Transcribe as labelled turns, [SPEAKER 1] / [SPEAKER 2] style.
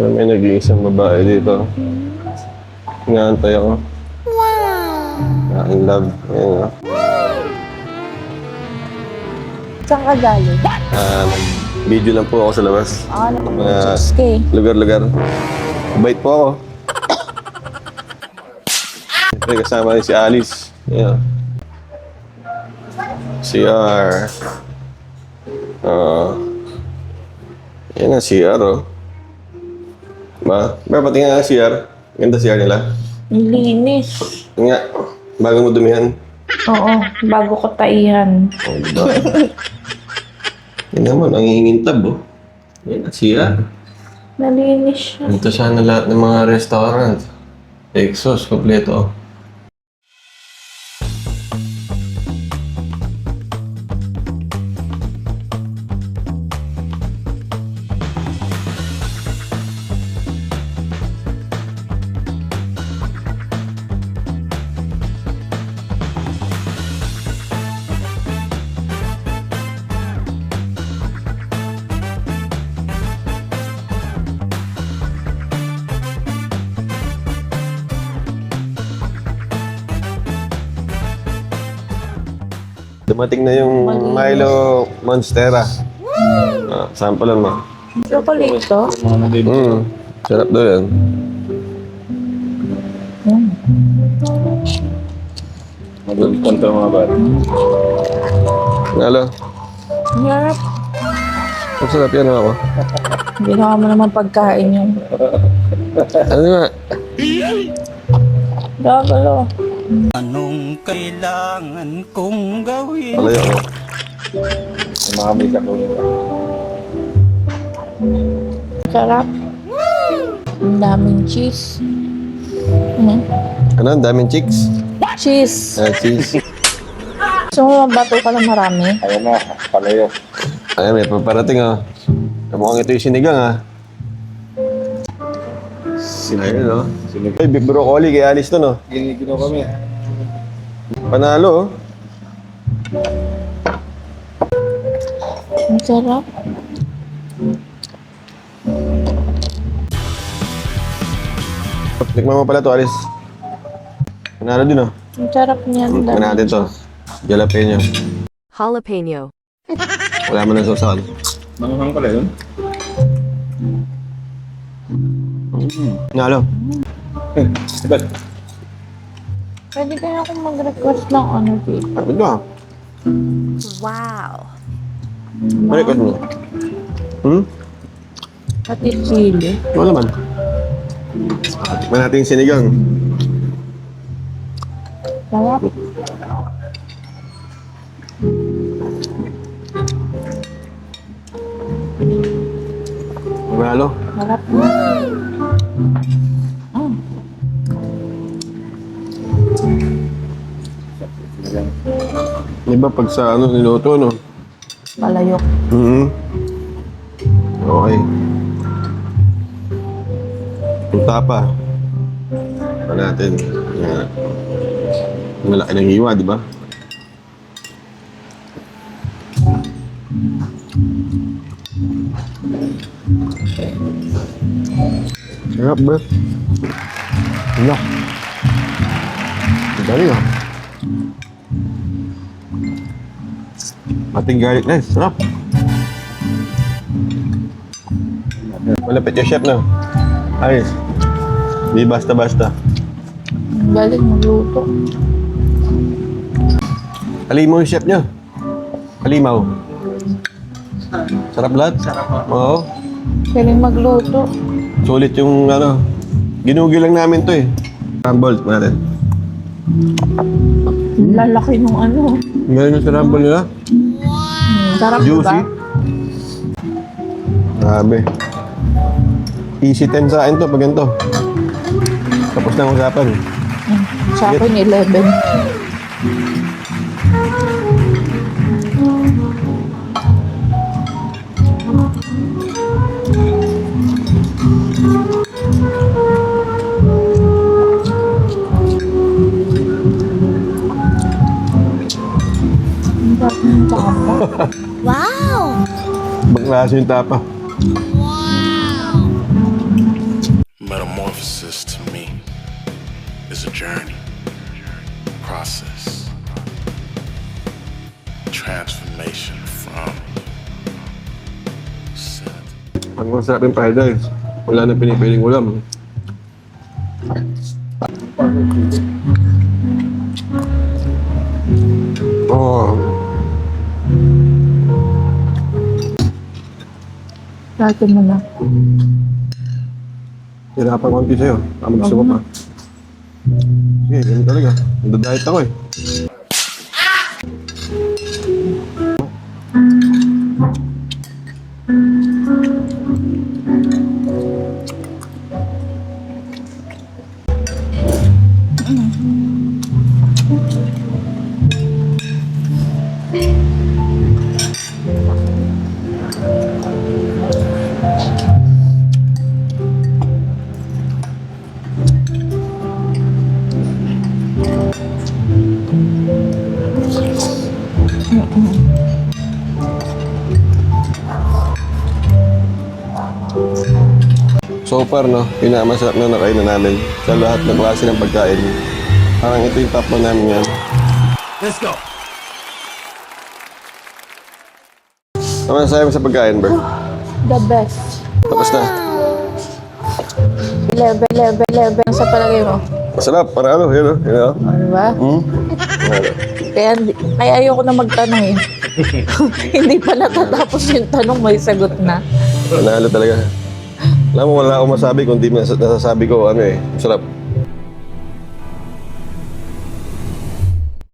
[SPEAKER 1] May nag-iisang babae dito. Inaantay ako. Wow! In love. Ayan, oh.
[SPEAKER 2] Saan ka galing?
[SPEAKER 1] Video lang po ako sa labas. Mga
[SPEAKER 2] Okay.
[SPEAKER 1] lugar-lugar. Bait po ako. Siyempre kasama rin si Alice. Ayan. CR. Yan ang CR, oh. Ba, patingin nga ang CR. Ganda CR nila.
[SPEAKER 2] Ang linis.
[SPEAKER 1] Yun nga, bago mo dumihan.
[SPEAKER 2] Oo, bago ko taihan.
[SPEAKER 1] Oh, diba? Yan naman, ang hihingintab, oh. Yan ang CR.
[SPEAKER 2] Nalinis siya.
[SPEAKER 1] Dito sana lahat ng mga restaurant. Exos, kompleto, oh. Dumating na yung Milo Monstera. Sample mo.
[SPEAKER 2] Chocolate to?
[SPEAKER 1] Sarap daw yan.
[SPEAKER 3] Magpunta mga bata.
[SPEAKER 1] Halo.
[SPEAKER 2] Harap.
[SPEAKER 1] Ang sarap yan ako.
[SPEAKER 2] Ginawa mo naman pagkain yung
[SPEAKER 1] Ano nga?
[SPEAKER 2] gagalo.
[SPEAKER 4] Anong kailangan kong gawin?
[SPEAKER 1] Palayo ako.
[SPEAKER 3] Mga may kakulong.
[SPEAKER 2] Sarap. Ang daming cheese.
[SPEAKER 1] Ano? Ang daming chicks?
[SPEAKER 2] Cheese.
[SPEAKER 1] Cheese.
[SPEAKER 2] Gusto mo mabato ka ng marami?
[SPEAKER 3] Ayaw na, palayo.
[SPEAKER 1] Ayan, may paparating, oh. Mukhang ito yung sinigang, ah. Ayun, oh. Ay, beef broccoli kay Alice to, no?
[SPEAKER 3] Ginigino kami.
[SPEAKER 1] Panalo, oh.
[SPEAKER 2] Ang sarap.
[SPEAKER 1] Tikman mo pala to, Alice. Panalo din, oh.
[SPEAKER 2] Ang sarap niyan.
[SPEAKER 1] Tikman natin to. Jalapeno.
[SPEAKER 5] Jalapeno.
[SPEAKER 1] Wala mo ng sausawan.
[SPEAKER 3] Manghang pala yun?
[SPEAKER 1] Panalo.
[SPEAKER 3] Ba't?
[SPEAKER 2] Pwede kaya akong mag-request ng ano dito.
[SPEAKER 1] Ano ba?
[SPEAKER 5] Wow.
[SPEAKER 1] Request mo.
[SPEAKER 2] Pati chili.
[SPEAKER 1] Wala naman. Tikman natin yung sinigang.
[SPEAKER 2] Sarap.
[SPEAKER 1] Panalo.
[SPEAKER 2] Sarap.
[SPEAKER 1] Di ba pag sa ano, niluto, no?
[SPEAKER 2] Palayok.
[SPEAKER 1] Okay. Punta pa. Pa natin. Yan. Malaki ng hiwa, di ba? Sarap, bro. Wala. Dali, ah. Ating garlic na, sarap. Malapit yung chef na. Ayos. Di basta-basta.
[SPEAKER 2] Galing magluto.
[SPEAKER 1] Halimaw yung chef niya. Halimaw. Sarap lahat? Sarap. Oo.
[SPEAKER 2] Galing magluto.
[SPEAKER 1] Sulit yung ano. Ginugil lang namin to, eh. Rumble, natin.
[SPEAKER 2] Lalaki nung ano.
[SPEAKER 1] Ngayon yung sa rumble nila.
[SPEAKER 2] Sarap,
[SPEAKER 1] Juicy.
[SPEAKER 2] diba?
[SPEAKER 1] Grabe. Easy 10 sa akin to pag ganito. Tapos na ang usapan.
[SPEAKER 2] Sa akin, 11.
[SPEAKER 1] Lasa yung tapa.
[SPEAKER 6] Metamorphosis to me is a journey, process, transformation from set.
[SPEAKER 1] Ang masarap yung fried rice. Wala nang pinipiling ulam. Oh,
[SPEAKER 2] Lagi mo na.
[SPEAKER 1] hirapan konti sa'yo. Tama gusto mo pa. Sige, ganun talaga. Nagda-diet ako eh. So far, no, pinakamasarap na nakainan namin sa lahat ng klase ng pagkain. Parang ito yung top 1 namin yan.
[SPEAKER 4] Let's go!
[SPEAKER 1] Ano masasabi mo sa pagkain, Bert?
[SPEAKER 2] The best.
[SPEAKER 1] Tapos na.
[SPEAKER 2] 11 sa palagay mo.
[SPEAKER 1] Masarap, parang ano, yun, no? Yun, no?
[SPEAKER 2] Ano ba?
[SPEAKER 1] Hmm? Ano?
[SPEAKER 2] Kaya ayoko na magtanong eh. Hindi pa natatapos yung tanong, may sagot na.
[SPEAKER 1] Nanalo talaga. Alam mo, wala akong masabi kung di nasasabi ko, ano eh, masarap.